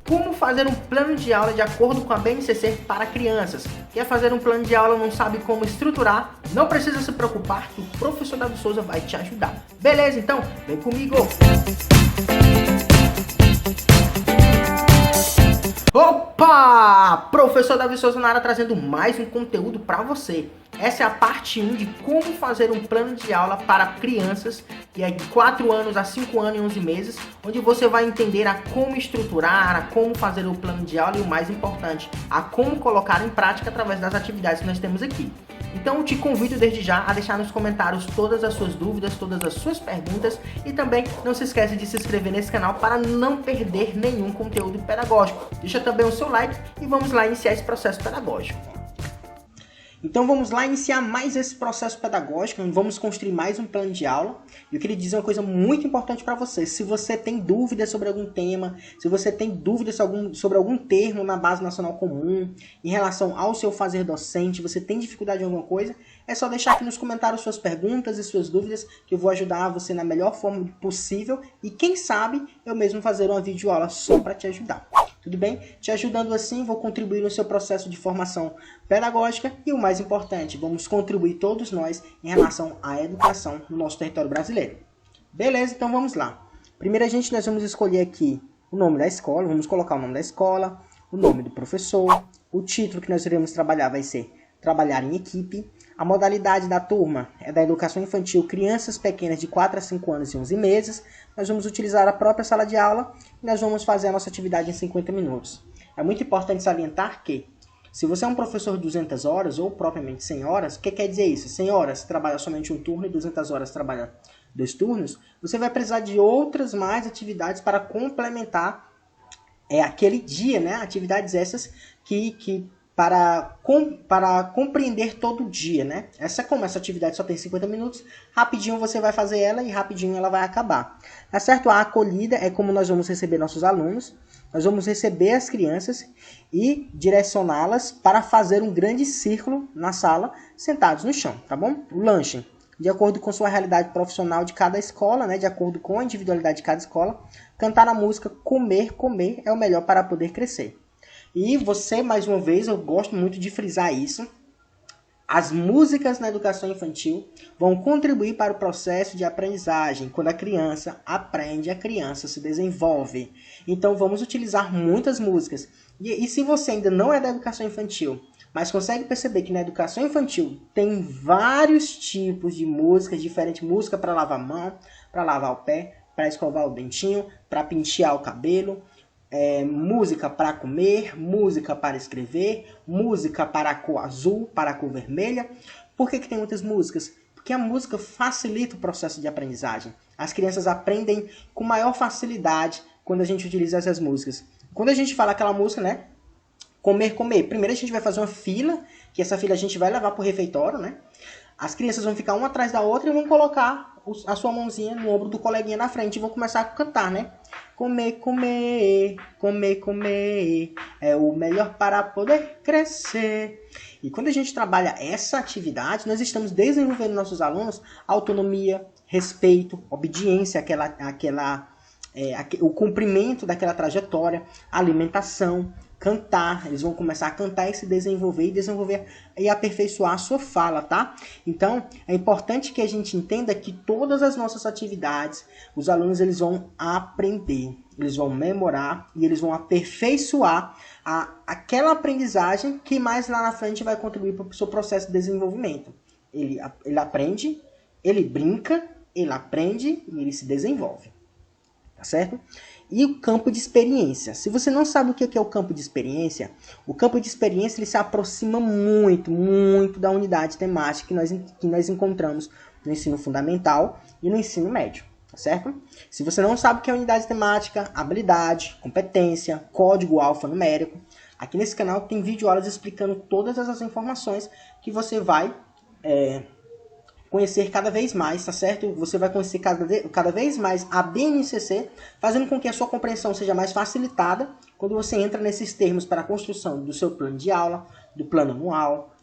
Como fazer um plano de aula de acordo com a BNCC para crianças? Quer fazer um plano de aula e não sabe como estruturar? Não precisa se preocupar que o professor Davi Souza vai te ajudar. Beleza? Então, vem comigo! Opa! Professor Davi Souza na área trazendo mais um conteúdo para você. Essa é a parte 1 de como fazer um plano de aula para crianças que é de 4 anos a 5 anos e 11 meses, onde você vai entender a como estruturar, a como fazer o plano de aula e o mais importante, a como colocar em prática através das atividades que nós temos aqui. Então eu te convido desde já a deixar nos comentários todas as suas dúvidas, todas as suas perguntas e também não se esquece de se inscrever nesse canal para não perder nenhum conteúdo pedagógico. Deixa também o seu like e vamos lá iniciar esse processo pedagógico. Então vamos lá iniciar mais esse processo pedagógico, vamos construir mais um plano de aula. E eu queria dizer uma coisa muito importante para você. Se você tem dúvidas sobre algum tema, se você tem dúvidas sobre algum termo na Base Nacional Comum, em relação ao seu fazer docente, você tem dificuldade em alguma coisa, é só deixar aqui nos comentários suas perguntas e suas dúvidas, que eu vou ajudar você na melhor forma possível. E quem sabe eu mesmo fazer uma videoaula só para te ajudar. Tudo bem? Te ajudando assim, vou contribuir no seu processo de formação pedagógica e o mais importante, vamos contribuir todos nós em relação à educação no nosso território brasileiro. Beleza? Então vamos lá. Primeiro nós vamos escolher aqui o nome da escola, vamos colocar o nome da escola, o nome do professor, o título que nós iremos trabalhar vai ser Trabalhar em Equipe, a modalidade da turma é da educação infantil, crianças pequenas de 4 a 5 anos e 11 meses. Nós vamos utilizar a própria sala de aula e nós vamos fazer a nossa atividade em 50 minutos. É muito importante salientar que, se você é um professor de 200 horas ou propriamente 100 horas, o que quer dizer isso? 100 horas trabalha somente um turno e 200 horas trabalha 2 turnos, você vai precisar de outras mais atividades para complementar aquele dia, né? Atividades essas para compreender todo o dia, né? Como essa atividade só tem 50 minutos, rapidinho você vai fazer ela e rapidinho ela vai acabar. Tá certo? A acolhida é como nós vamos receber nossos alunos, nós vamos receber as crianças e direcioná-las para fazer um grande círculo na sala, sentados no chão, tá bom? O lanche, de acordo com sua realidade profissional de cada escola, né? De acordo com a individualidade de cada escola, cantar a música Comer, Comer é o melhor para poder crescer. E você, mais uma vez, eu gosto muito de frisar isso, as músicas na educação infantil vão contribuir para o processo de aprendizagem. Quando a criança aprende, a criança se desenvolve. Então vamos utilizar muitas músicas. E se você ainda não é da educação infantil, mas consegue perceber que na educação infantil tem vários tipos de músicas, diferente música para lavar a mão, para lavar o pé, para escovar o dentinho, para pentear o cabelo, música para comer, música para escrever, música para a cor azul, para a cor vermelha. Por que tem muitas músicas? Porque a música facilita o processo de aprendizagem. As crianças aprendem com maior facilidade quando a gente utiliza essas músicas. Quando a gente fala aquela música, né? Comer, comer. Primeiro a gente vai fazer uma fila, que essa fila a gente vai levar para o refeitório, né? As crianças vão ficar uma atrás da outra e vão colocar a sua mãozinha no ombro do coleguinha na frente e vão começar a cantar, né? Comer, comer, comer, comer, é o melhor para poder crescer. E quando a gente trabalha essa atividade, nós estamos desenvolvendo nossos alunos autonomia, respeito, obediência o cumprimento daquela trajetória, alimentação, cantar. Eles vão começar a cantar e se desenvolver e aperfeiçoar a sua fala, tá? Então, é importante que a gente entenda que todas as nossas atividades, os alunos eles vão aprender, eles vão memorar e eles vão aperfeiçoar aquela aprendizagem que mais lá na frente vai contribuir para o seu processo de desenvolvimento. Ele aprende, ele brinca, ele aprende e ele se desenvolve. Tá certo? E o campo de experiência. Se você não sabe o que é o campo de experiência ele se aproxima muito, muito da unidade temática que nós encontramos no ensino fundamental e no ensino médio. Tá certo? Se você não sabe o que é unidade temática, habilidade, competência, código alfanumérico, aqui nesse canal tem videoaulas explicando todas essas informações que você vai conhecer cada vez mais, tá certo? Você vai conhecer cada vez mais a BNCC, fazendo com que a sua compreensão seja mais facilitada quando você entra nesses termos para a construção do seu plano de aula, do plano anual,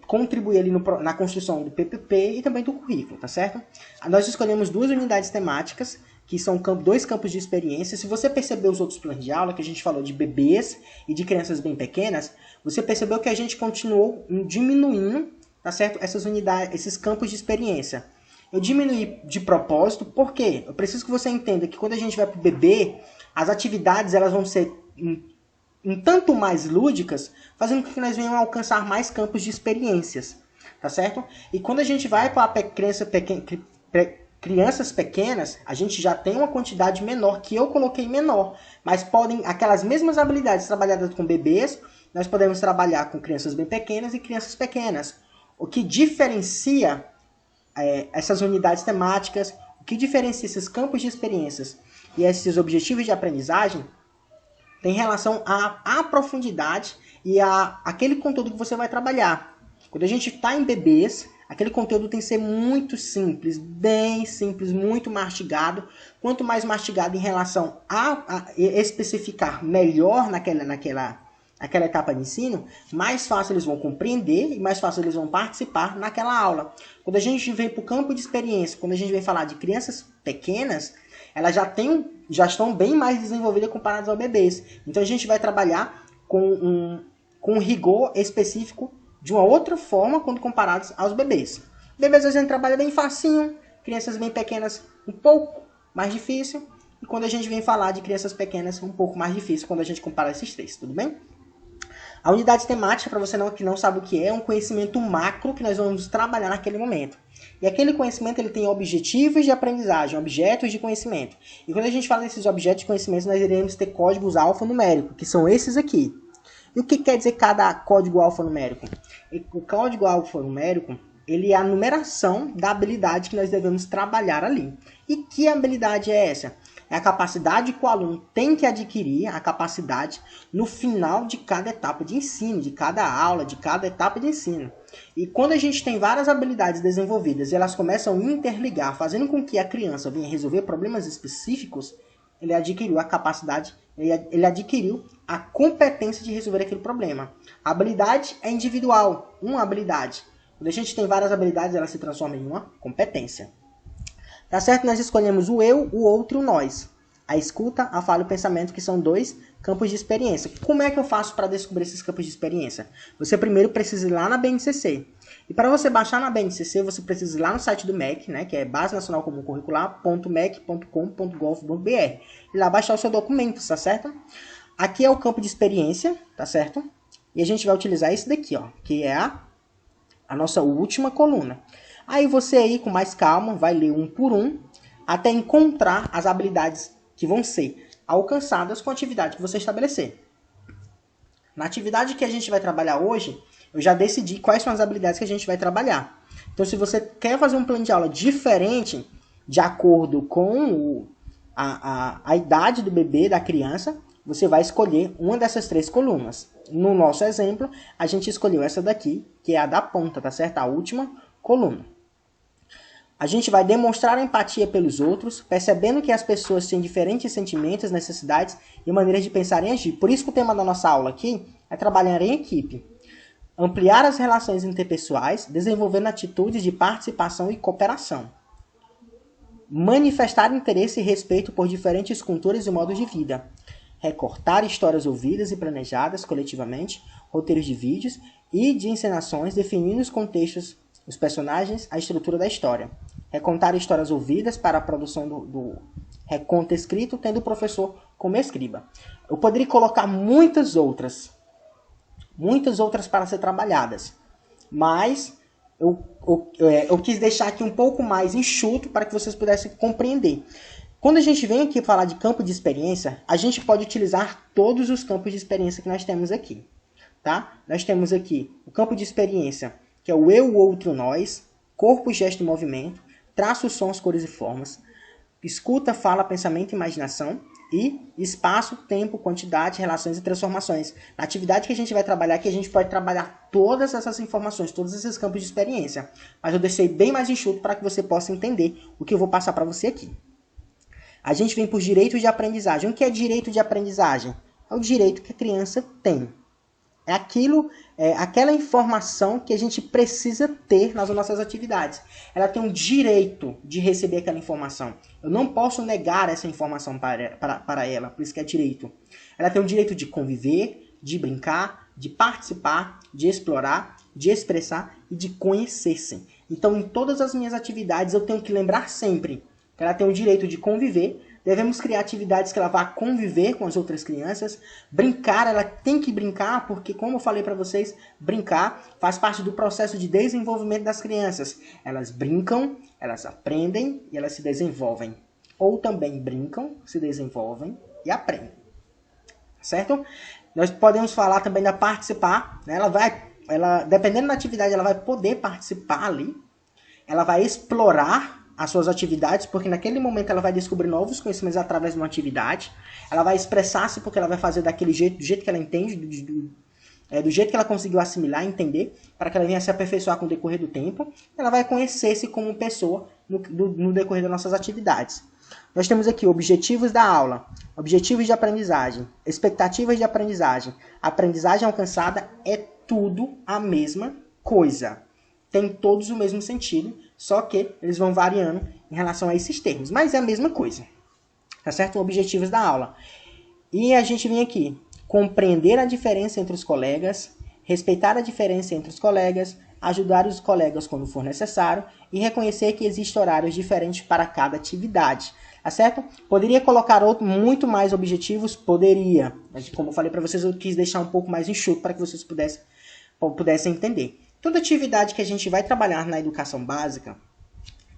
contribuir ali na construção do PPP e também do currículo, tá certo? Nós escolhemos 2 unidades temáticas, que são dois campos de experiência. Se você percebeu os outros planos de aula, que a gente falou de bebês e de crianças bem pequenas, você percebeu que a gente continuou diminuindo, tá certo? Essas unidades, esses campos de experiência. Eu diminuí de propósito, por quê? Eu preciso que você entenda que quando a gente vai para o bebê, as atividades elas vão ser um tanto mais lúdicas, fazendo com que nós venhamos alcançar mais campos de experiências, tá certo? E quando a gente vai para crianças pequenas, a gente já tem uma quantidade menor, que eu coloquei menor, mas podem, aquelas mesmas habilidades trabalhadas com bebês, nós podemos trabalhar com crianças bem pequenas e crianças pequenas. O que diferencia essas unidades temáticas, o que diferencia esses campos de experiências e esses objetivos de aprendizagem tem relação à profundidade e aquele conteúdo que você vai trabalhar. Quando a gente está em bebês, aquele conteúdo tem que ser muito simples, bem simples, muito mastigado. Quanto mais mastigado em relação a especificar melhor naquela etapa de ensino, mais fácil eles vão compreender e mais fácil eles vão participar naquela aula. Quando a gente vem para o campo de experiência, quando a gente vem falar de crianças pequenas, elas já estão bem mais desenvolvidas comparadas aos bebês. Então a gente vai trabalhar com um rigor específico de uma outra forma quando comparados aos bebês. Bebês a gente trabalha bem facinho, crianças bem pequenas um pouco mais difícil, e quando a gente vem falar de crianças pequenas um pouco mais difícil quando a gente compara esses três, tudo bem? A unidade temática, para você que não sabe o que é um conhecimento macro que nós vamos trabalhar naquele momento. E aquele conhecimento ele tem objetivos de aprendizagem, objetos de conhecimento. E quando a gente fala desses objetos de conhecimento, nós iremos ter códigos alfanuméricos, que são esses aqui. E o que quer dizer cada código alfanumérico? O código alfanumérico ele é a numeração da habilidade que nós devemos trabalhar ali. E que habilidade é essa? É a capacidade que o aluno tem que adquirir, a capacidade no final de cada etapa de ensino, de cada aula, de cada etapa de ensino. E quando a gente tem várias habilidades desenvolvidas e elas começam a interligar, fazendo com que a criança venha resolver problemas específicos, ele adquiriu a capacidade, ele adquiriu a competência de resolver aquele problema. A habilidade é individual, uma habilidade. Quando a gente tem várias habilidades, ela se transforma em uma competência. Tá certo? Nós escolhemos o eu, o outro e o nós. A escuta, a fala e o pensamento, que são dois campos de experiência. Como é que eu faço para descobrir esses campos de experiência? Você primeiro precisa ir lá na BNCC. E para você baixar na BNCC, você precisa ir lá no site do MEC, né, que é Base Nacional Comum Curricular.mec.com.gov.br. E lá baixar o seu documento, tá certo? Aqui é o campo de experiência, tá certo? E a gente vai utilizar esse daqui, ó, que é a nossa última coluna. Aí você aí, com mais calma, vai ler um por um, até encontrar as habilidades que vão ser alcançadas com a atividade que você estabelecer. Na atividade que a gente vai trabalhar hoje, eu já decidi quais são as habilidades que a gente vai trabalhar. Então, se você quer fazer um plano de aula diferente, de acordo com a idade do bebê, da criança, você vai escolher uma dessas três colunas. No nosso exemplo, a gente escolheu essa daqui, que é a da ponta, tá certo? A última coluna. A gente vai demonstrar empatia pelos outros, percebendo que as pessoas têm diferentes sentimentos, necessidades e maneiras de pensar e agir. Por isso que o tema da nossa aula aqui é trabalhar em equipe. Ampliar as relações interpessoais, desenvolvendo atitudes de participação e cooperação. Manifestar interesse e respeito por diferentes culturas e modos de vida. Recortar histórias ouvidas e planejadas coletivamente, roteiros de vídeos e de encenações, definindo os contextos, os personagens, a estrutura da história. Recontar histórias ouvidas para a produção do reconto escrito, tendo o professor como escriba. Eu poderia colocar muitas outras para ser trabalhadas, mas eu quis deixar aqui um pouco mais enxuto para que vocês pudessem compreender. Quando a gente vem aqui falar de campo de experiência, a gente pode utilizar todos os campos de experiência que nós temos aqui. Tá? Nós temos aqui o campo de experiência, que é o eu, o outro, o nós, corpo, gesto e movimento, traços, sons, cores e formas, escuta, fala, pensamento e imaginação, e espaço, tempo, quantidade, relações e transformações. Na atividade que a gente vai trabalhar aqui, a gente pode trabalhar todas essas informações, todos esses campos de experiência, mas eu deixei bem mais enxuto para que você possa entender o que eu vou passar para você aqui. A gente vem por direito de aprendizagem. O que é direito de aprendizagem? É o direito que a criança tem. É aquela informação que a gente precisa ter nas nossas atividades. Ela tem o direito de receber aquela informação. Eu não posso negar essa informação para ela, por isso que é direito. Ela tem o direito de conviver, de brincar, de participar, de explorar, de expressar e de conhecer-se. Então, em todas as minhas atividades, eu tenho que lembrar sempre que ela tem o direito de conviver. Devemos criar atividades que ela vá conviver com as outras crianças. Brincar, ela tem que brincar, porque, como eu falei para vocês, brincar faz parte do processo de desenvolvimento das crianças. Elas brincam, elas aprendem e elas se desenvolvem. Ou também brincam, se desenvolvem e aprendem. Certo? Nós podemos falar também da participar. Né? Dependendo da atividade, ela vai poder participar ali. Ela vai explorar as suas atividades, porque naquele momento ela vai descobrir novos conhecimentos através de uma atividade. Ela vai expressar-se porque ela vai fazer daquele jeito, do jeito que ela entende, do jeito que ela conseguiu assimilar, entender, para que ela venha se aperfeiçoar com o decorrer do tempo. Ela vai conhecer-se como pessoa no decorrer das nossas atividades. Nós temos aqui objetivos da aula, objetivos de aprendizagem, expectativas de aprendizagem. A aprendizagem alcançada é tudo a mesma coisa. Tem todos o mesmo sentido, só que eles vão variando em relação a esses termos. Mas é a mesma coisa. Tá certo? Objetivos da aula. E a gente vem aqui. Compreender a diferença entre os colegas, respeitar a diferença entre os colegas, ajudar os colegas quando for necessário e reconhecer que existem horários diferentes para cada atividade. Tá certo? Poderia colocar muito mais objetivos? Poderia. Mas como eu falei para vocês, eu quis deixar um pouco mais enxuto para que vocês pudessem entender. Toda atividade que a gente vai trabalhar na educação básica,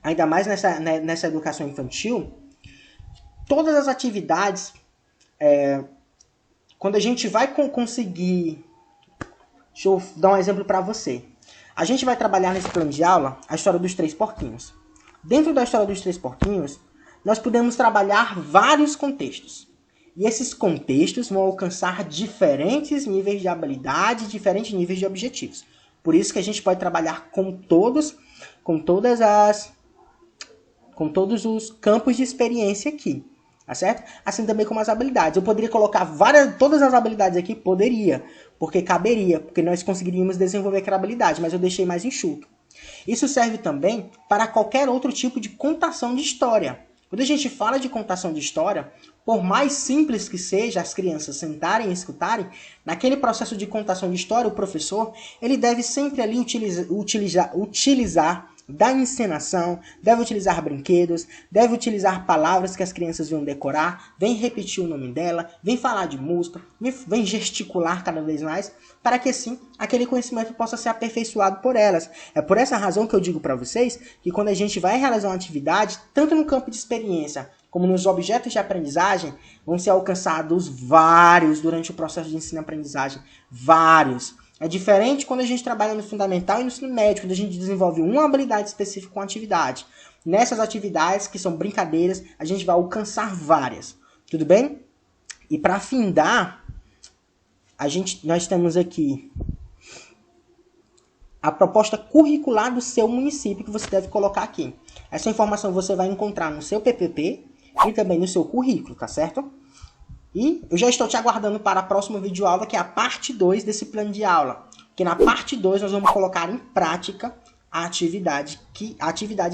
ainda mais nessa educação infantil, todas as atividades, quando a gente vai conseguir... Deixa eu dar um exemplo para você. A gente vai trabalhar nesse plano de aula a história dos 3 porquinhos. Dentro da história dos 3 porquinhos, nós podemos trabalhar vários contextos. E esses contextos vão alcançar diferentes níveis de habilidade, diferentes níveis de objetivos. Por isso que a gente pode trabalhar com todos os campos de experiência aqui, tá certo? Assim também como as habilidades. Eu poderia colocar todas as habilidades aqui? Poderia, porque caberia, porque nós conseguiríamos desenvolver aquela habilidade, mas eu deixei mais enxuto. Isso serve também para qualquer outro tipo de contação de história. Quando a gente fala de contação de história, por mais simples que seja as crianças sentarem e escutarem, naquele processo de contação de história, o professor ele deve sempre ali utilizar da encenação, deve utilizar brinquedos, deve utilizar palavras que as crianças vão decorar, vem repetir o nome dela, vem falar de música, vem gesticular cada vez mais, para que assim aquele conhecimento possa ser aperfeiçoado por elas. É por essa razão que eu digo para vocês que quando a gente vai realizar uma atividade, tanto no campo de experiência como nos objetos de aprendizagem, vão ser alcançados vários durante o processo de ensino-aprendizagem, vários. É diferente quando a gente trabalha no fundamental e no ensino médio, quando a gente desenvolve uma habilidade específica com a atividade. Nessas atividades, que são brincadeiras, a gente vai alcançar várias. Tudo bem? E para findar, nós temos aqui a proposta curricular do seu município que você deve colocar aqui. Essa informação você vai encontrar no seu PPP e também no seu currículo, tá certo? E eu já estou te aguardando para a próxima videoaula, que é a parte 2 desse plano de aula. Porque na parte 2 nós vamos colocar em prática a atividade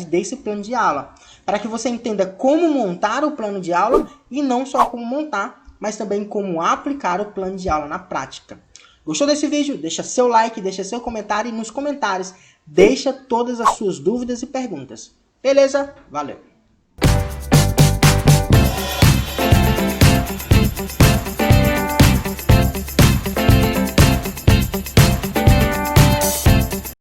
desse plano de aula. Para que você entenda como montar o plano de aula e não só como montar, mas também como aplicar o plano de aula na prática. Gostou desse vídeo? Deixa seu like, deixa seu comentário e nos comentários deixa todas as suas dúvidas e perguntas. Beleza? Valeu!